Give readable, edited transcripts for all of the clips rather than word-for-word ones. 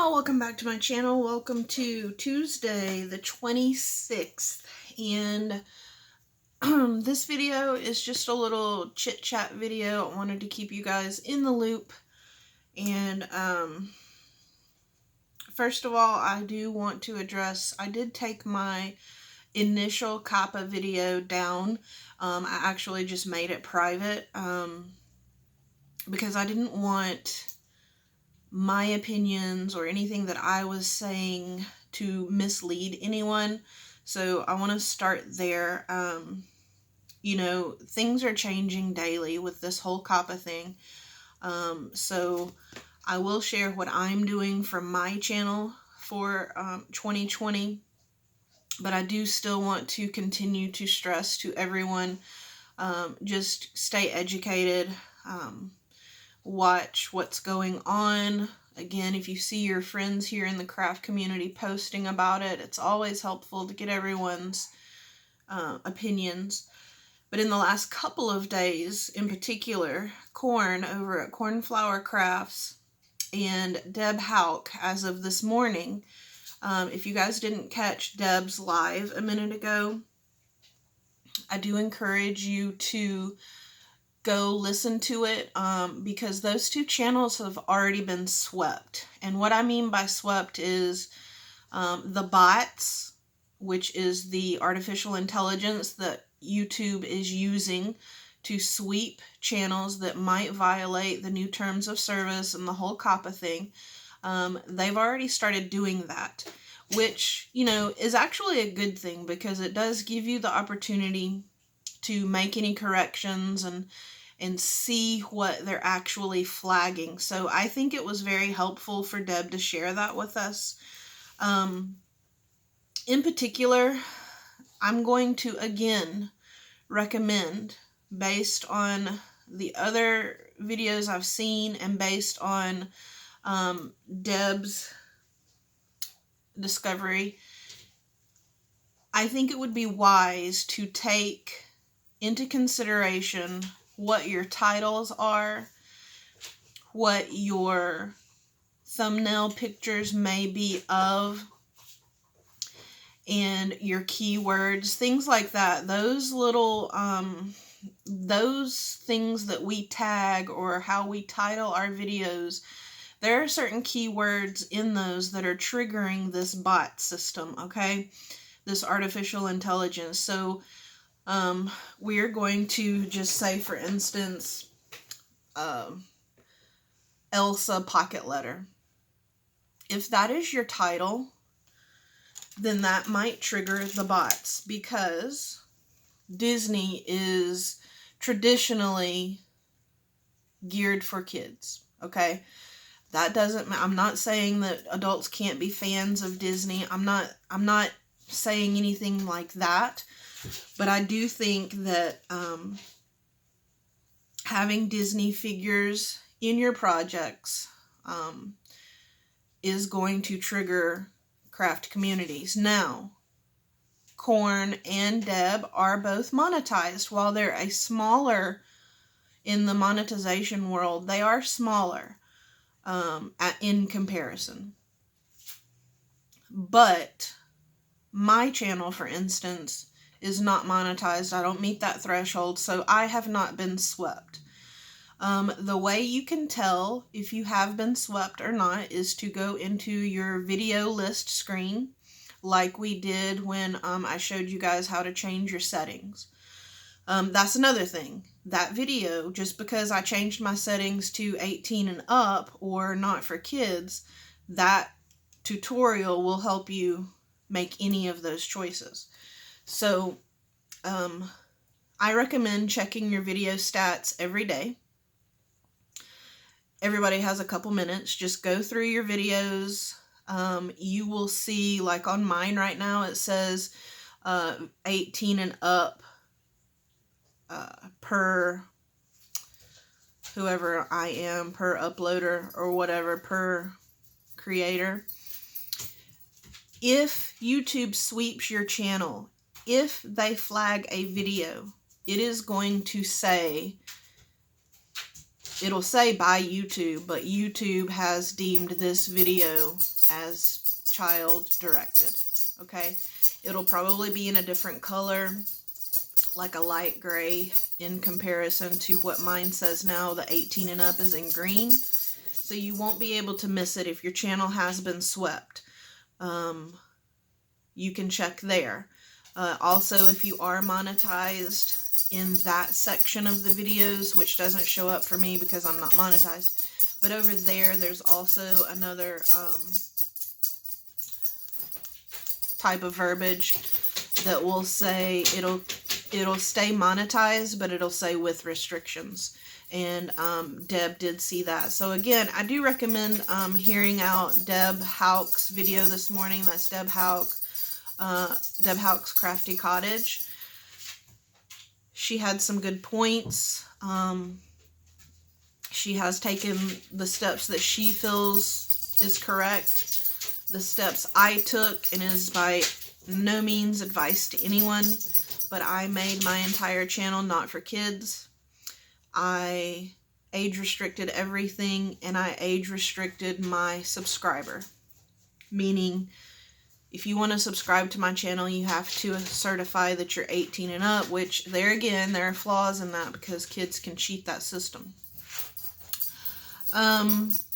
y'all, welcome back to my channel. Welcome to Tuesday the 26th, and this video is just a little chit chat video. I wanted to keep you guys in the loop, and first of all, I do want to address, I did take my initial COPPA video down. I actually just made it private because I didn't want my opinions or anything that I was saying to mislead anyone. So I want to start there. You know, things are changing daily with this whole COPPA thing. So I will share what I'm doing from my channel for 2020. But I do still want to continue to stress to everyone, just stay educated. Watch what's going on. Again, if you see your friends here in the craft community posting about it, it's always helpful to get everyone's opinions. But in the last couple of days, in particular, Corn over at Cornflower Crafts and Deb Houck, as of this morning, if you guys didn't catch Deb's live a minute ago, I do encourage you to go listen to it, because those two channels have already been swept. And what I mean by swept is the bots, which is the artificial intelligence that YouTube is using to sweep channels that might violate the new terms of service and the whole COPPA thing. They've already started doing that, which, you know, is actually a good thing because it does give you the opportunity to make any corrections and see what they're actually flagging. So I think it was very helpful for Deb to share that with us. In particular, I'm going to again recommend, based on the other videos I've seen and based on Deb's discovery, I think it would be wise to take into consideration what your titles are, what your thumbnail pictures may be of, and your keywords, things like that. Those little, those things that we tag or how we title our videos, there are certain keywords in those that are triggering this bot system, okay? This artificial intelligence. So we're going to just say, for instance, Elsa pocket letter. If that is your title, then that might trigger the bots, because Disney is traditionally geared for kids, okay? That doesn't, I'm not saying that adults can't be fans of Disney. I'm not saying anything like that. But I do think that having Disney figures in your projects is going to trigger craft communities. Now, Corn and Deb are both monetized. While they're a smaller in the monetization world, they are smaller in comparison. But my channel, for instance, is not monetized. I don't meet that threshold, so I have not been swept. The way you can tell if you have been swept or not is to go into your video list screen, like we did when I showed you guys how to change your settings. That's another thing. That video, just because I changed my settings to 18 and up or not for kids, that tutorial will help you make any of those choices. So, I recommend checking your video stats every day. Everybody has a couple minutes. Just go through your videos. You will see, like on mine right now, it says 18 and up per whoever I am, per uploader or whatever, per creator. If YouTube sweeps your channel, if they flag a video, it is going to say it'll say by YouTube, but YouTube has deemed this video as child directed. Okay, it'll probably be in a different color, like a light gray, in comparison to what mine says now. The 18 and up is in green, so you won't be able to miss it if your channel has been swept. You can check there. Also, if you are monetized in that section of the videos, which doesn't show up for me because I'm not monetized, but over there, there's also another type of verbiage that will say it'll stay monetized, but it'll say with restrictions. And Deb did see that. So again, I do recommend hearing out Deb Houck's video this morning. That's Deb Houck. Deb Houck's Crafty Cottage. She had some good points. She has taken the steps that she feels is correct. The steps I took, and is by no means advice to anyone, but I made my entire channel not for kids. I age restricted everything, and I age restricted my subscriber. Meaning, if you want to subscribe to my channel, you have to certify that you're 18 and up, which there again, there are flaws in that because kids can cheat that system.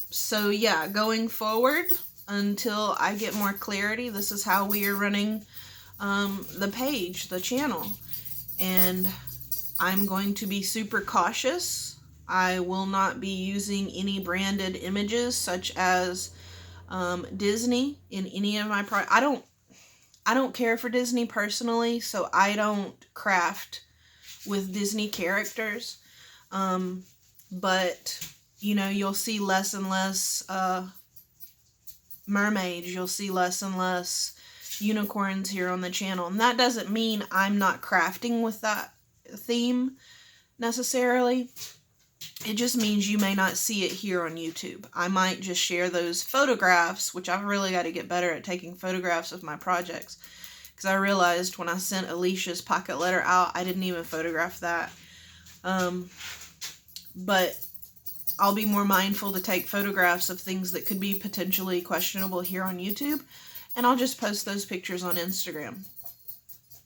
So yeah, going forward, until I get more clarity, this is how we are running the page, the channel. And I'm going to be super cautious. I will not be using any branded images such as Disney in any of my I don't care for Disney personally, so I don't craft with Disney characters. But you know, you'll see less and less mermaids, you'll see less and less unicorns here on the channel. And that doesn't mean I'm not crafting with that theme necessarily. It just means you may not see it here on YouTube. I might just share those photographs, which I've really got to get better at taking photographs of my projects. Because I realized when I sent Alicia's pocket letter out, I didn't even photograph that. But I'll be more mindful to take photographs of things that could be potentially questionable here on YouTube. And I'll just post those pictures on Instagram.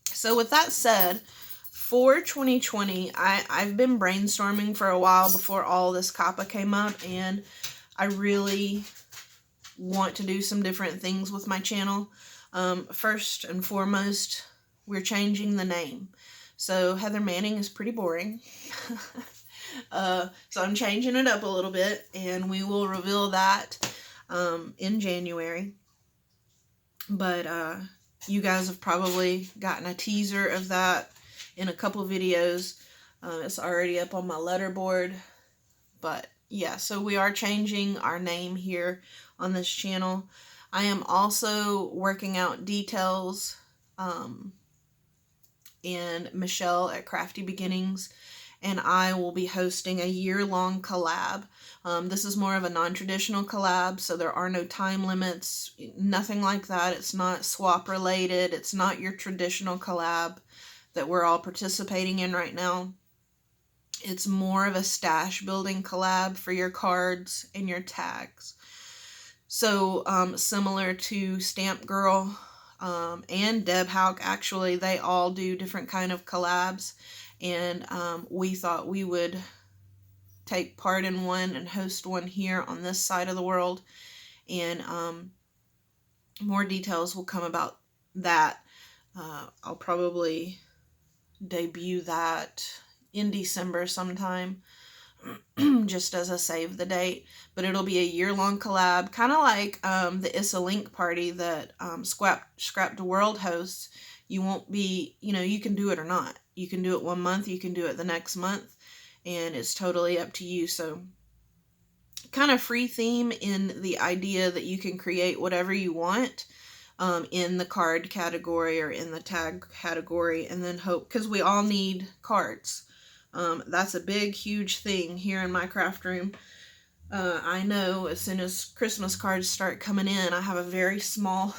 So with that said, for 2020, I've been brainstorming for a while before all this COPPA came up, and I really want to do some different things with my channel. First and foremost, we're changing the name. So Heather Manning is pretty boring. So I'm changing it up a little bit, and we will reveal that in January. But you guys have probably gotten a teaser of that in a couple videos. It's already up on my letterboard. But yeah, so we are changing our name here on this channel. I am also working out details, and Michelle at Crafty Beginnings and I will be hosting a year-long collab. This is more of a non-traditional collab, so there are no time limits, nothing like that. It's not swap related. It's not your traditional collab that we're all participating in right now. It's more of a stash building collab for your cards and your tags. So similar to Stamp Girl and Deb Houck, actually, they all do different kind of collabs. And we thought we would take part in one and host one here on this side of the world. And more details will come about that. I'll probably debut that in December sometime, just as a save the date. But it'll be a year-long collab, kind of like the Issa Link party that Scrap the World hosts. You won't be, you know, you can do it or not. You can do it one month, you can do it the next month, and it's totally up to you. So kind of free theme in the idea that you can create whatever you want in the card category or in the tag category, and then hope, because we all need cards. That's a big, huge thing here in my craft room. I know as soon as Christmas cards start coming in, I have a very small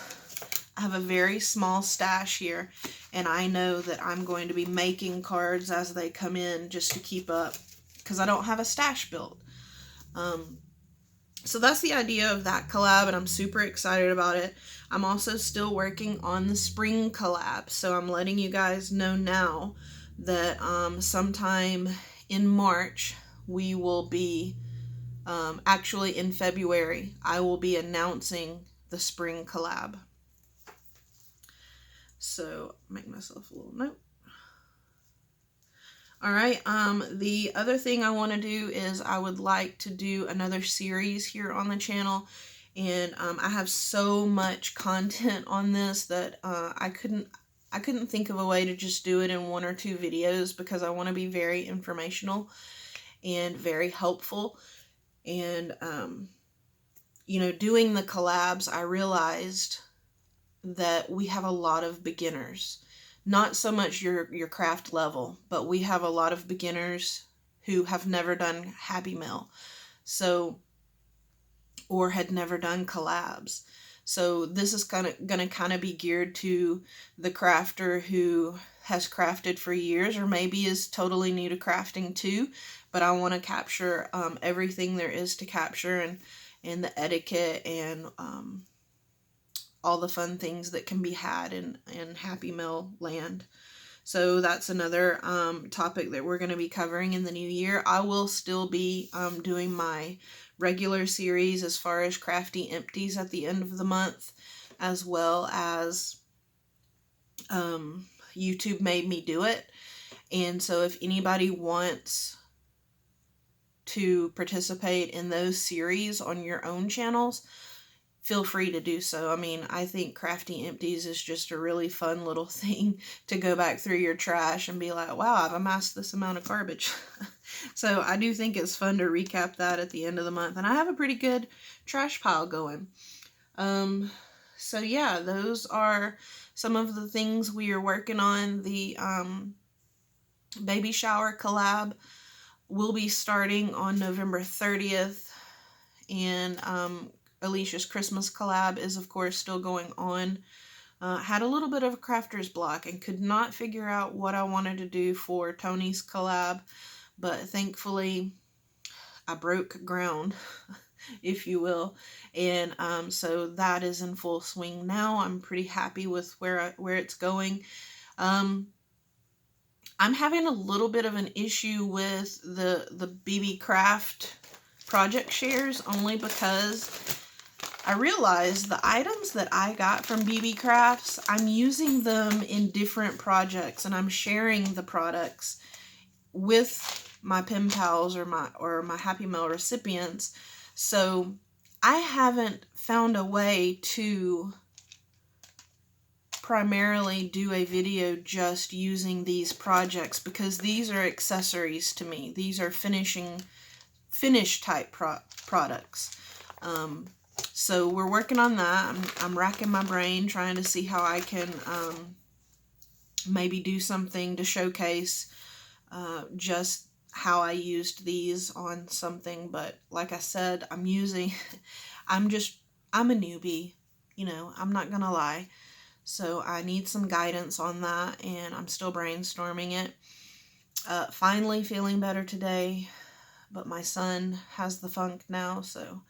stash here, and I know that I'm going to be making cards as they come in just to keep up, because I don't have a stash built. So that's the idea of that collab, and I'm super excited about it. I'm also still working on the spring collab, so I'm letting you guys know now that sometime in March we will be, actually in February, I will be announcing the spring collab. So make myself a little note. All right, the other thing I want to do is I would like to do another series here on the channel, and I have so much content on this that I couldn't think of a way to just do it in 1 or 2 videos, because I want to be very informational and very helpful. And you know, doing the collabs, I realized that we have a lot of beginners. Not so much your craft level, but we have a lot of beginners who have never done Happy Mail, so, or had never done collabs. So this is gonna kind of be geared to the crafter who has crafted for years, or maybe is totally new to crafting too. But I want to capture everything there is to capture, and the etiquette, and all the fun things that can be had in Happy Mail land. So that's another topic that we're going to be covering in the new year. I will still be doing my regular series as far as Crafty Empties at the end of the month, as well as YouTube made me do it. And so if anybody wants to participate in those series on your own channels, feel free to do so. I mean, I think Crafty Empties is just a really fun little thing to go back through your trash and be like, wow, I've amassed this amount of garbage. So I do think it's fun to recap that at the end of the month. And I have a pretty good trash pile going. So yeah, those are some of the things we are working on. The baby shower collab will be starting on November 30th. And Alicia's Christmas collab is, of course, still going on. Had a little bit of a crafter's block and could not figure out what I wanted to do for Tony's collab, but thankfully I broke ground, if you will, and so that is in full swing now. I'm pretty happy with where it's going. I'm having a little bit of an issue with the BB Craft project shares, only because I realized the items that I got from BB Crafts, I'm using them in different projects, and I'm sharing the products with my pen pals or my Happy Mail recipients. So I haven't found a way to primarily do a video just using these projects, because these are accessories to me. These are finish type products. So we're working on that. I'm racking my brain trying to see how I can maybe do something to showcase just how I used these on something. But like I said, I'm a newbie, you know, I'm not gonna lie. So I need some guidance on that, and I'm still brainstorming it. Finally feeling better today, but my son has the funk now, so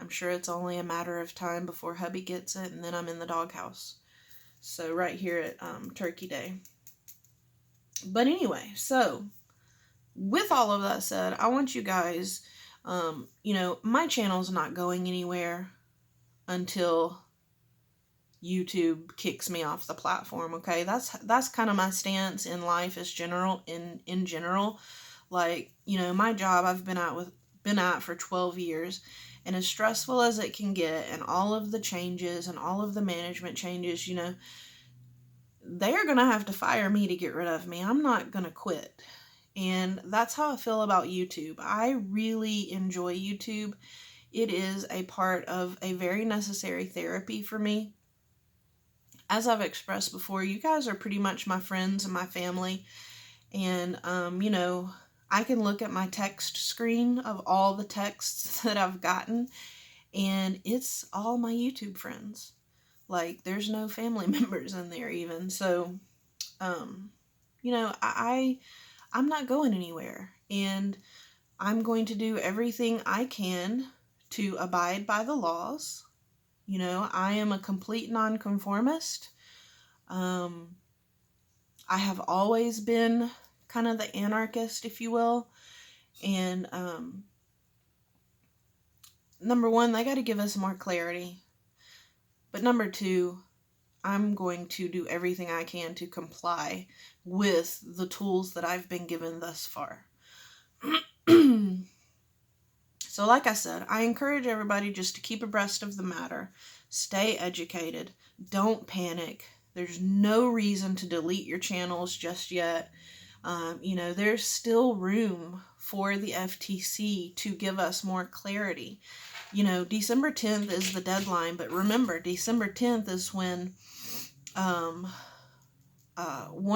I'm sure it's only a matter of time before hubby gets it, and then I'm in the doghouse. So right here at Turkey Day. But anyway, so with all of that said, I want you guys, you know, my channel's not going anywhere until YouTube kicks me off the platform, okay? That's kind of my stance in life in general. Like, you know, my job I've been at for 12 years, and as stressful as it can get, and all of the changes and all of the management changes, you know, they are going to have to fire me to get rid of me. I'm not going to quit. And that's how I feel about YouTube. I really enjoy YouTube. It is a part of a very necessary therapy for me. As I've expressed before, you guys are pretty much my friends and my family. And, you know, I can look at my text screen of all the texts that I've gotten, and it's all my YouTube friends. Like, there's no family members in there even. So, you know, I'm not going anywhere. And I'm going to do everything I can to abide by the laws. You know, I am a complete nonconformist. I have always been kind of the anarchist, if you will. And number one, they got to give us more clarity. But number two, I'm going to do everything I can to comply with the tools that I've been given thus far. So like I said, I encourage everybody just to keep abreast of the matter. Stay educated. Don't panic. There's no reason to delete your channels just yet. You know, there's still room for the FTC to give us more clarity. You know, December 10th is the deadline, but remember, December 10th is when one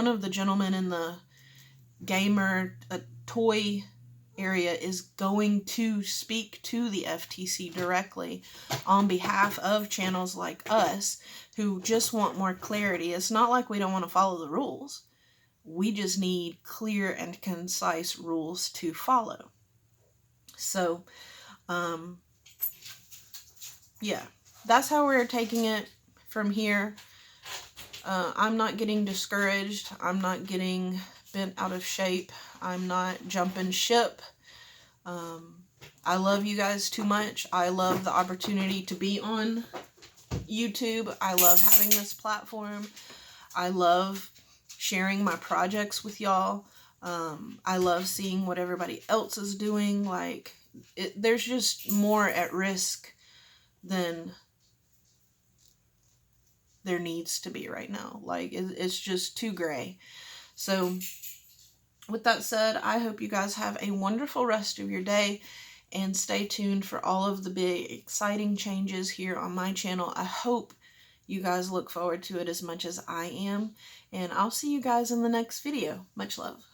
of the gentlemen in the gamer toy area is going to speak to the FTC directly on behalf of channels like us who just want more clarity. It's not like we don't want to follow the rules. We just need clear and concise rules to follow. So, yeah, that's how we're taking it from here. I'm not getting discouraged. I'm not getting bent out of shape. I'm not jumping ship. I love you guys too much. I love the opportunity to be on YouTube. I love having this platform. I love sharing my projects with y'all. I love seeing what everybody else is doing. Like, there's just more at risk than there needs to be right now. Like, it's just too gray. So with that said, I hope you guys have a wonderful rest of your day and stay tuned for all of the big exciting changes here on my channel. I hope you guys look forward to it as much as I am, and I'll see you guys in the next video. Much love.